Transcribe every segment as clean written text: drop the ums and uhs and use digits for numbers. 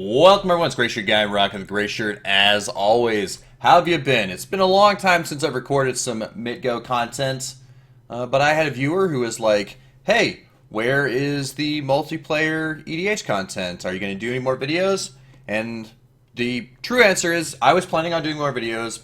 Welcome everyone, it's Gray Shirt Guy rocking the gray shirt as always. How have you been? It's been a long time since I've recorded some MidGo content, but I had a viewer who was like, hey, where is the multiplayer EDH content? Are you going to do any more videos? And the true answer is I was planning on doing more videos,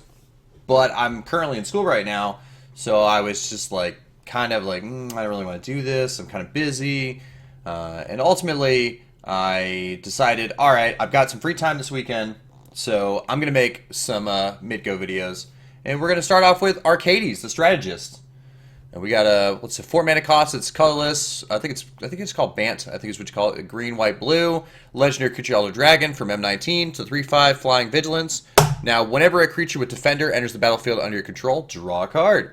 but I'm currently in school right now, so I was just like, kind of like, I don't really want to do this, I'm kind of busy, and ultimately I decided, all right, I've got some free time this weekend, so I'm gonna make some mid-go videos, and we're gonna start off with Arcades, the Strategist. And we got a what's the 4 mana cost? It's colorless. I think it's called Bant. I think it's what you call it. Green, white, blue. Legendary creature Elder Dragon from M19 to 3/5 flying vigilance. Now, whenever a creature with Defender enters the battlefield under your control, draw a card.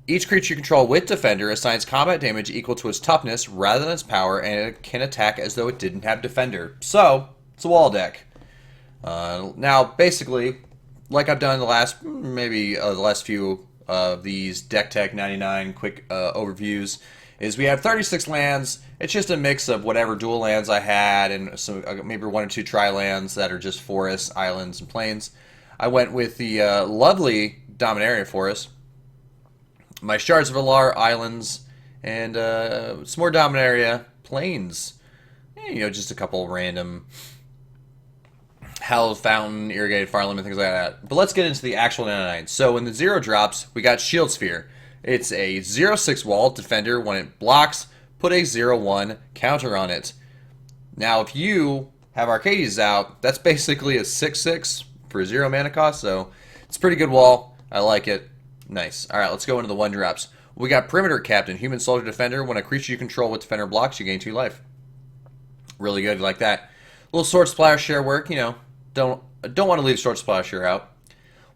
Each creature you control with Defender assigns combat damage equal to its toughness rather than its power, and it can attack as though it didn't have Defender. So, it's a wall deck. Now, basically, like I've done the last, the last few of these Deck Tech 99 quick overviews, is we have 36 lands. It's just a mix of whatever dual lands I had and some maybe 1 or 2 tri-lands that are just forests, islands, and plains. I went with the lovely Dominaria Forest, my Shards of Alar Islands, and some more Dominaria Plains. Just a couple random Hallowed Fountain, Irrigated Farmland, and things like that. But let's get into the actual 99. So in the 0 drops, we got Shield Sphere. It's a 0/6 wall Defender. When it blocks, put a 0/1 counter on it. Now, if you have Arcades out, that's basically a 6/6 for 0 mana cost, so it's a pretty good wall. I like it. Nice. Alright, let's go into the 1 drops. We got Perimeter Captain, Human Soldier Defender. When a creature you control with Defender blocks, you gain 2 life. Really good, like that. Little Sword Splash Share work, don't want to leave Sword Splash Share out.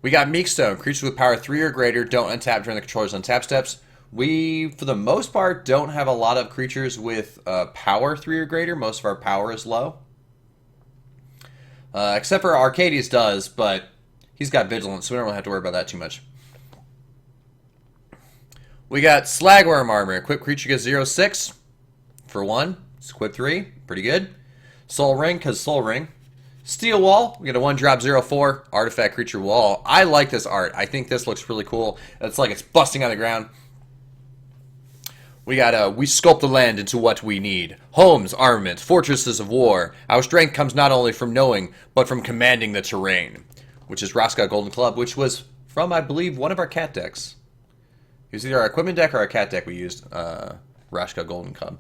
We got Meekstone, creatures with power 3 or greater don't untap during the controller's untap steps. We, for the most part, don't have a lot of creatures with power 3 or greater. Most of our power is low. Except for Arcades does, but he's got Vigilance, so we don't really have to worry about that too much. We got Slagworm Armor. Equip creature gets 0/6 for 1. It's equip 3. Pretty good. Soul Ring, because Soul Ring. Steel Wall. We get a 1-drop 0/4 artifact creature wall. I like this art. I think this looks really cool. It's like it's busting on the ground. We got we sculpt the land into what we need. Homes, armament, fortresses of war. Our strength comes not only from knowing, but from commanding the terrain. Which is Raska Golden Club, which was from, I believe, one of our cat decks. It was either our equipment deck or our cat deck we used, Rashka Golden Cub.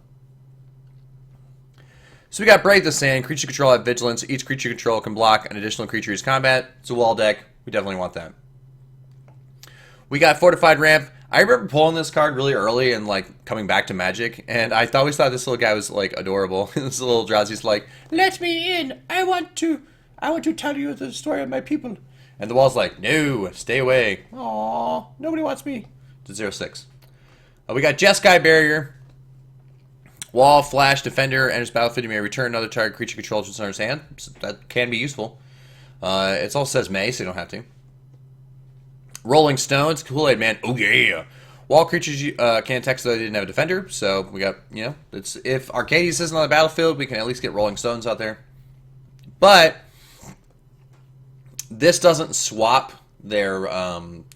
So we got Brave the Sand, creature control at Vigilance. Each creature control can block an additional creature's combat. It's a wall deck. We definitely want that. We got Fortified Ramp. I remember pulling this card really early and like coming back to Magic, and I always thought this little guy was like adorable. This little drowsy's like, "Let me in. I want to tell you the story of my people." And the wall's like, "No, stay away. Aww, nobody wants me." To 0/6. We got Jeskai Barrier. Wall, Flash, Defender, enters battlefield. You may return another target creature controlled to its owner's hand. So that can be useful. It also says May, so you don't have to. Rolling Stones, Kool-Aid Man. Oh yeah. Wall creatures can attack so they didn't have a Defender. So we got, it's if Arcades isn't on the battlefield, we can at least get Rolling Stones out there. But this doesn't swap their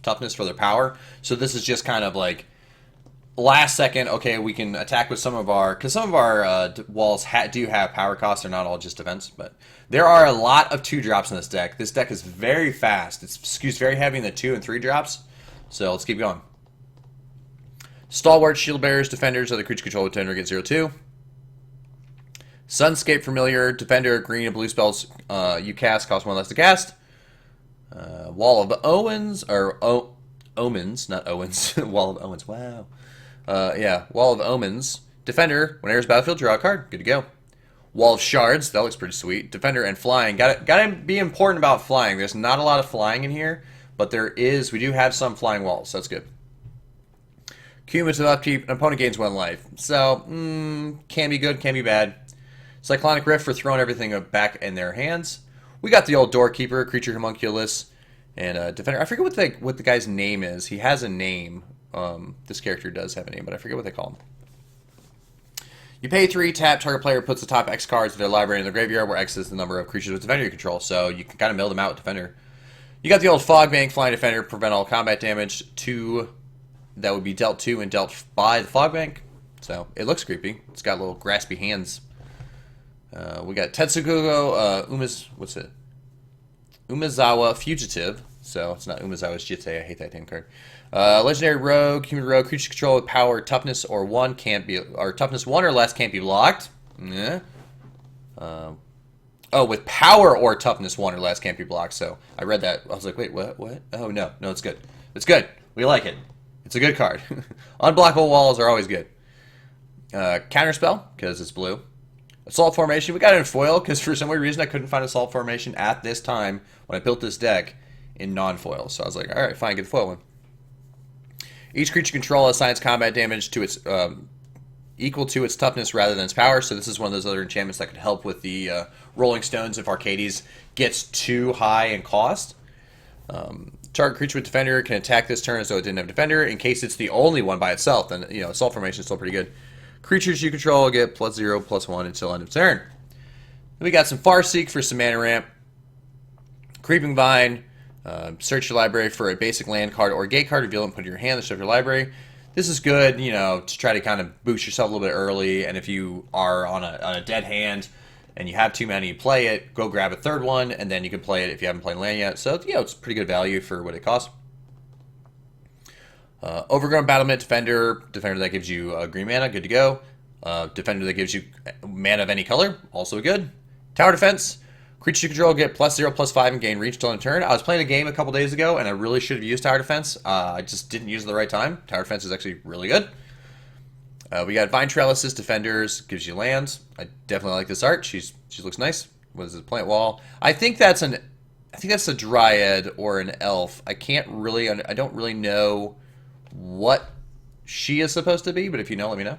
toughness for their power, so this is just kind of like last second. Okay, we can attack with some of our, because some of our walls do have power costs. They're not all just defense, but there are a lot of 2 drops in this deck. This deck is very fast. It skews very heavy in the 2 and 3 drops, so let's keep going. Stalwart, Shield Bearers, Defenders, other creature control with Defender get 0/2. Sunscape Familiar, Defender, green and blue spells you cast cost 1 less to cast. Wall of Owens, or Omens, not Owens. Wall of Owens, wow. Yeah, Wall of Omens. Defender, when enters battlefield, draw a card. Good to go. Wall of Shards, that looks pretty sweet. Defender and flying. Gotta be important about flying. There's not a lot of flying in here, but we do have some flying walls, so that's good. Cumulative upkeep, an opponent gains 1 life. So, can be good, can be bad. Cyclonic Rift for throwing everything back in their hands. We got the old Doorkeeper, creature homunculus, and Defender. I forget what the guy's name is. He has a name. This character does have a name, but I forget what they call him. You pay 3, tap, target player puts the top X cards of their library in the graveyard, where X is the number of creatures with Defender you control, so you can kind of mill them out with Defender. You got the old Fog Bank, Flying Defender, prevent all combat damage, 2 that would be dealt to and dealt by the Fog Bank, so it looks creepy. It's got little graspy hands. We got Tetsugo, Umezawa Fugitive, so it's not Umezawa's Jite, I hate that damn card. Legendary Rogue, Human Rogue, creature control with power, toughness, or 1 can't be, or toughness 1 or less can't be blocked. Yeah. With power or toughness 1 or less can't be blocked. So I read that. I was like, wait, what? What? Oh no, it's good. It's good. We like it. It's a good card. Unblockable walls are always good. Counterspell because it's blue. Assault Formation. We got it in foil because for some weird reason I couldn't find Assault Formation at this time when I built this deck in non-foil. So I was like, all right, fine, get the foil one. Each creature control assigns combat damage to its equal to its toughness rather than its power. So this is one of those other enchantments that could help with the Rolling Stones if Arcades gets too high in cost. Target creature with Defender can attack this turn as though it didn't have Defender. In case it's the only one by itself, then Assault Formation is still pretty good. Creatures you control get +0/+1 until end of turn. Then we got some Farseek for some mana ramp. Creeping Vine. Search your library for a basic land card or gate card, reveal it and put it in your hand to show your library. This is good, to try to kind of boost yourself a little bit early, and if you are on a dead hand and you have too many, you play it, go grab a third one, and then you can play it if you haven't played land yet. So, it's pretty good value for what it costs. Overgrown Battlement Defender that gives you green mana, good to go. Defender that gives you mana of any color, also good. Tower Defense. Creatures you control get +0/+5 and gain reach till end of turn. I was playing a game a couple days ago, and I really should have used Tower Defense. I just didn't use it at the right time. Tower Defense is actually really good. We got Vine Trellises, Defenders, gives you lands. I definitely like this art. She looks nice. What is it? Plant Wall. I think that's a Dryad or an Elf. I don't really know what she is supposed to be, but if you know, let me know.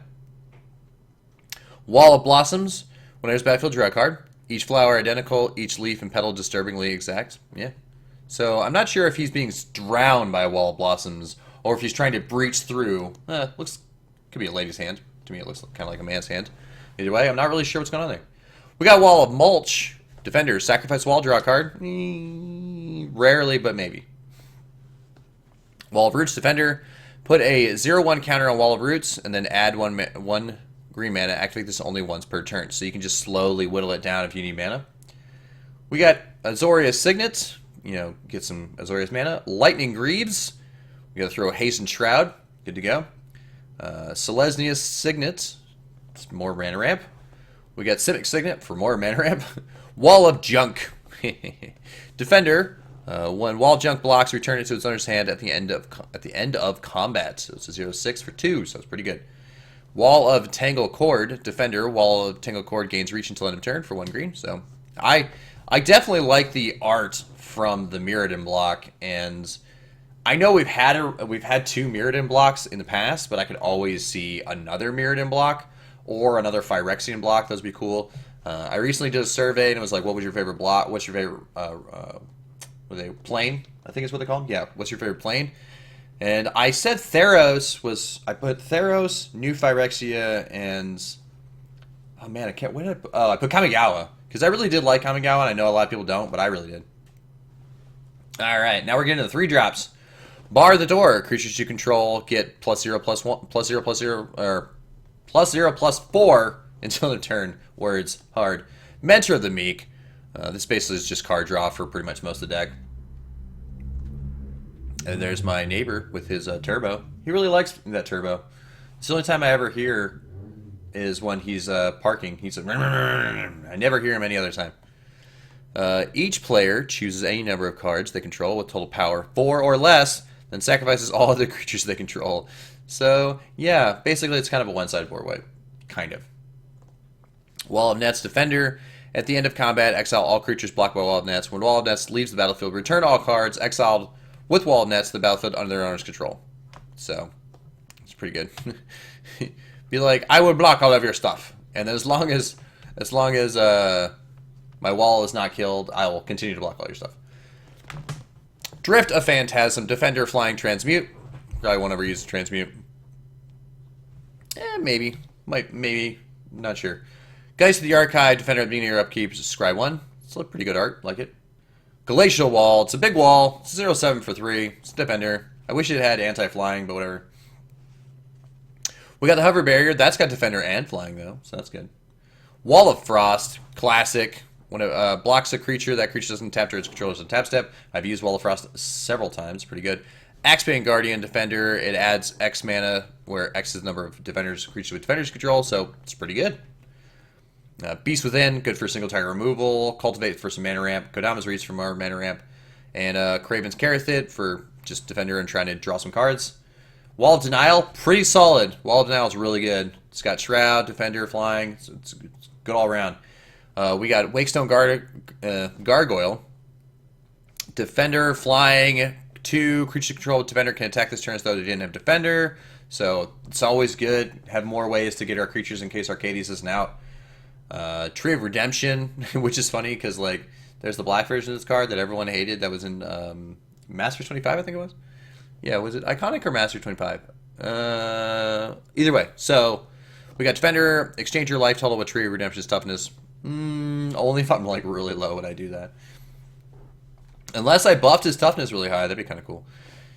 Wall of Blossoms. When there's battlefield, draw a card. Each flower identical, each leaf and petal disturbingly exact. Yeah. So I'm not sure if he's being drowned by a Wall of Blossoms or if he's trying to breach through. Could be a lady's hand. To me, it looks kind of like a man's hand. Either way, I'm not really sure what's going on there. We got Wall of Mulch. Defender, sacrifice wall, draw a card. Rarely, but maybe. Wall of Roots, Defender. Put a 0/1 counter on Wall of Roots and then add one green mana. Activate this only once per turn, so you can just slowly whittle it down if you need mana. We got Azorius Signet, get some Azorius mana. Lightning Greaves, we gotta throw a Hasten Shroud, good to go. Selesnius Signet, it's more mana ramp. We got Civic Signet for more mana ramp. Wall of Junk. Defender, when Wall Junk blocks, return it to its owner's hand at the end of combat. So it's a 0/6 for 2, so it's pretty good. Wall of Tangle Cord, Defender. Wall of Tangle Cord gains reach until end of turn for 1 green. So I definitely like the art from the Mirrodin block, and I know we've had 2 Mirrodin blocks in the past, but I could always see another Mirrodin block or another Phyrexian block. Those would be cool. I recently did a survey and it was like, what was your favorite block? What's your favorite plane? I think is what they call them. Yeah, what's your favorite plane? And I said Theros was. I put Theros, New Phyrexia, and oh man, I can't. What did I put? Oh, I put Kamigawa because I really did like Kamigawa. And I know a lot of people don't, but I really did. All right, now we're getting to the 3 drops. Bar the Door. Creatures you control get +0/+1, +0/+0, or +0/+4 until their turn. Words hard. Mentor of the Meek. This basically is just card draw for pretty much most of the deck. And there's my neighbor with his turbo. He really likes that turbo. It's the only time I ever hear is when he's parking. He's like, I never hear him any other time. Each player chooses any number of cards they control with total power 4 or less, then sacrifices all other creatures they control. So, yeah, basically it's kind of a one-sided board wipe. Kind of. Wall of Nets, Defender. At the end of combat, exile all creatures blocked by Wall of Nets. When Wall of Nets leaves the battlefield, return all cards exiled with Wall of Nets to the battlefield under their owner's control. So, it's pretty good. Be like, I will block all of your stuff. And as long as my wall is not killed, I will continue to block all your stuff. Drift of Phantasm, Defender, Flying, Transmute. Probably won't ever use Transmute. Maybe. Maybe Not sure. Geist of the Archive, Defender at the beginning of your upkeep, Scry 1. It's a pretty good art, like it. Glacial Wall, it's a big wall. It's 0/7 for 3. It's a Defender. I wish it had anti-flying, but whatever. We got the Hover Barrier. That's got Defender and Flying, though, so that's good. Wall of Frost, classic. When it blocks a creature, that creature doesn't tap to its controller's tap step. I've used Wall of Frost several times. Pretty good. Axebane Guardian Defender. It adds X mana, where X is the number of defenders, creatures with defenders control, so it's pretty good. Beast Within, good for single target removal. Cultivate for some mana ramp. Kodama's Reach for more mana ramp. And Kraven's Carathid for just defender and trying to draw some cards. Wall of Denial, pretty solid. Wall of Denial is really good. It's got Shroud, Defender, Flying. So it's good all around. We got Wakestone Gargoyle. Defender, Flying. 2 creature control with Defender can attack this turn as though they didn't have Defender. So it's always good. Have more ways to get our creatures in case Arcades isn't out. Tree of Redemption, which is funny because like there's the black version of this card that everyone hated that was in Masters 25, I think it was. Yeah, was it Iconic or Masters 25? Either way. So we got Defender, exchange your life total with Tree of Redemption's toughness. Only if I'm like really low would I do that. Unless I buffed his toughness really high, that'd be kind of cool.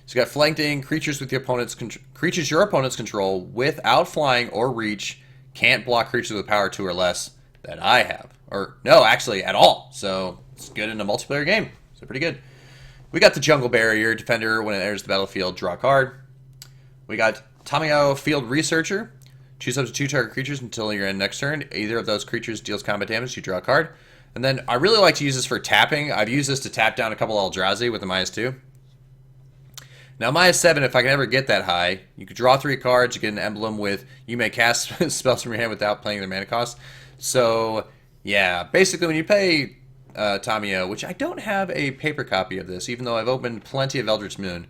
So you got Flanking, creatures with your opponent's creatures your opponent's control without flying or reach can't block creatures with power 2 or less that I have. Or no, actually at all. So it's good in a multiplayer game. So pretty good. We got the Jungle Barrier Defender. When it enters the battlefield, draw a card. We got Tamiyo Field Researcher. Choose up to 2 target creatures until your end next turn. Either of those creatures deals combat damage. You draw a card. And then I really like to use this for tapping. I've used this to tap down a couple Eldrazi with the -2. Now -7, if I can ever get that high, you could draw 3 cards. You get an emblem with you may cast spells from your hand without playing their mana cost. So yeah, basically when you play Tamiyo, which I don't have a paper copy of this, even though I've opened plenty of Eldritch Moon.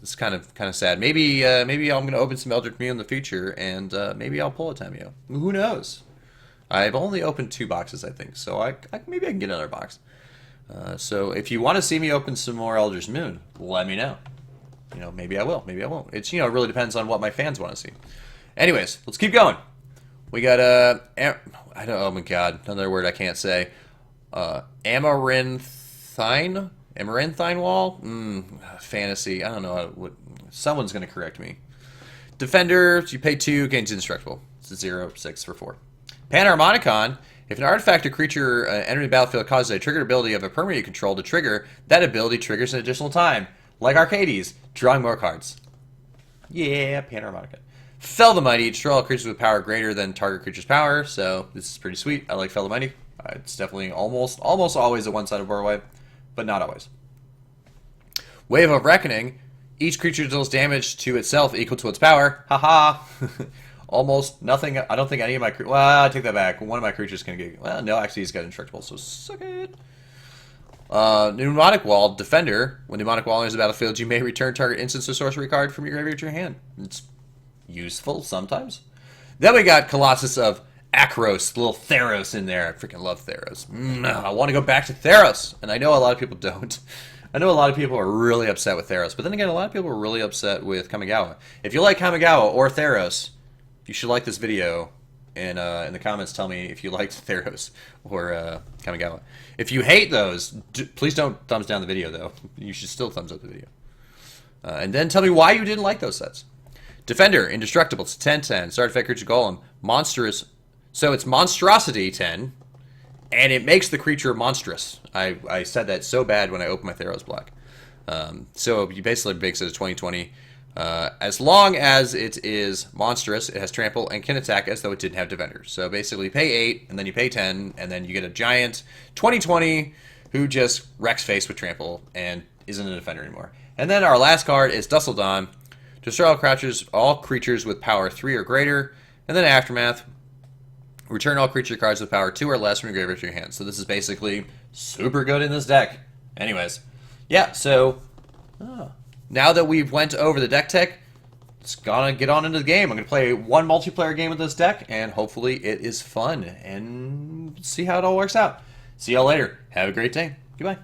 It's kind of sad. Maybe I'm going to open some Eldritch Moon in the future, and maybe I'll pull a Tamiyo. Who knows? I've only opened 2 boxes, I think, so maybe I can get another box. So if you want to see me open some more Eldritch Moon, let me know. You know, maybe I will, maybe I won't. It's, you know, it really depends on what my fans want to see. Anyways, let's keep going. We got oh my god, another word I can't say. Amaranthine Wall? Fantasy. I don't know. Someone's going to correct me. Defender, you pay 2, gains indestructible. It's a 0/6 for 4. Panharmonicon. If an artifact or creature entering the battlefield causes a triggered ability of a permanent you control to trigger, that ability triggers an additional time. Like Arcades, drawing more cards. Yeah, Panharmonicon. Fell the Mighty. Destroy all creatures with power greater than target creature's power. So this is pretty sweet. I like Fell the Mighty. It's definitely almost always a one-sided board wipe, but not always. Wave of Reckoning. Each creature deals damage to itself equal to its power. Haha. Almost nothing. I don't think any of my... Well, I take that back. One of my creatures can get... Well, no, actually, he's got indestructible, so suck it. Mnemonic Wall. Defender. When Mnemonic Wall enters the battlefield, you may return target instance or sorcery card from your graveyard to your hand. It's useful sometimes. Then we got Colossus of Akros. Little Theros in there. I freaking love Theros. I want to go back to Theros. And I know a lot of people don't. I know a lot of people are really upset with Theros. But then again, a lot of people are really upset with Kamigawa. If you like Kamigawa or Theros... You should like this video, and in the comments tell me if you liked Theros or Kamigawa. If you hate those, please don't thumbs down the video, though. You should still thumbs up the video. And then tell me why you didn't like those sets. Defender, Indestructible, it's 10/10. Artifact Creature Golem, Monstrous. So it's Monstrosity 10, and it makes the creature monstrous. I said that so bad when I opened my Theros block. So you basically makes it a 20/20. As long as it is monstrous, it has trample and can attack as though it didn't have defender. So basically you pay 8, and then you pay 10, and then you get a giant 20/20 who just wrecks face with trample and isn't a defender anymore. And then our last card is Dustledon. Destroy all creatures with power 3 or greater. And then Aftermath. Return all creature cards with power 2 or less from your graveyard to your hand. So this is basically super good in this deck. Anyways. Yeah, so... Now that we've went over the deck tech, let's gonna get on into the game. I'm gonna play one multiplayer game with this deck, and hopefully it is fun, and see how it all works out. See y'all later. Have a great day. Goodbye.